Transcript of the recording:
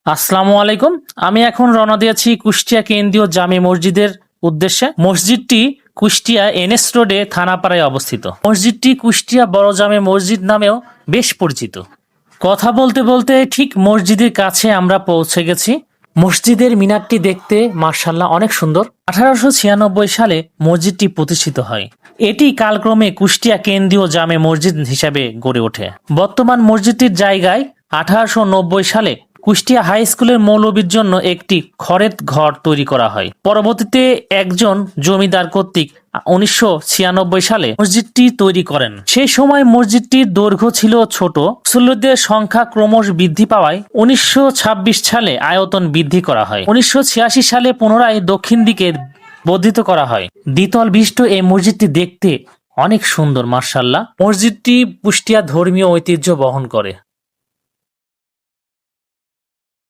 আসসালামু আলাইকুম। আমি এখন রওনা দিয়েছি কুষ্টিয়া কেন্দ্রীয় জামে মসজিদের উদ্দেশ্যে। মসজিদটি কুষ্টিয়া এনএস রোডে থানাপাড়ায় অবস্থিত। মসজিদটি কুষ্টিয়া বড় জামে মসজিদ নামেও বেশ পরিচিত। কথা বলতে বলতে ঠিক মসজিদের কাছে আমরা পৌঁছে গেছি। মসজিদের মিনারটি দেখতে মার্শাল্লাহ অনেক সুন্দর। 1896 সালে মসজিদটি প্রতিষ্ঠিত হয়। এটি কালক্রমে কুষ্টিয়া কেন্দ্রীয় জামে মসজিদ হিসাবে গড়ে ওঠে। বর্তমান মসজিদটির জায়গায় 1890 সালে কুষ্টিয়া হাই স্কুলের মৌলবীর জন্য একটি খড়ের ঘর তৈরি করা হয়। পরবর্তীতে একজন জমিদার কর্তৃক 1996 সালে মসজিদটি তৈরি করেন। সেই সময় মসজিদটির দৈর্ঘ্য ছিল ছোট। মুসল্লিদের সংখ্যা ক্রমশ বৃদ্ধি পাওয়ায় 1926 সালে আয়তন বৃদ্ধি করা হয়। 1986 সালে পুনরায় দক্ষিণ দিকে বর্ধিত করা হয়। দ্বিতল বিশিষ্ট এই মসজিদটি দেখতে অনেক সুন্দর মার্শাল্লাহ। মসজিদটি কুষ্টিয়া ধর্মীয় ঐতিহ্য বহন করে।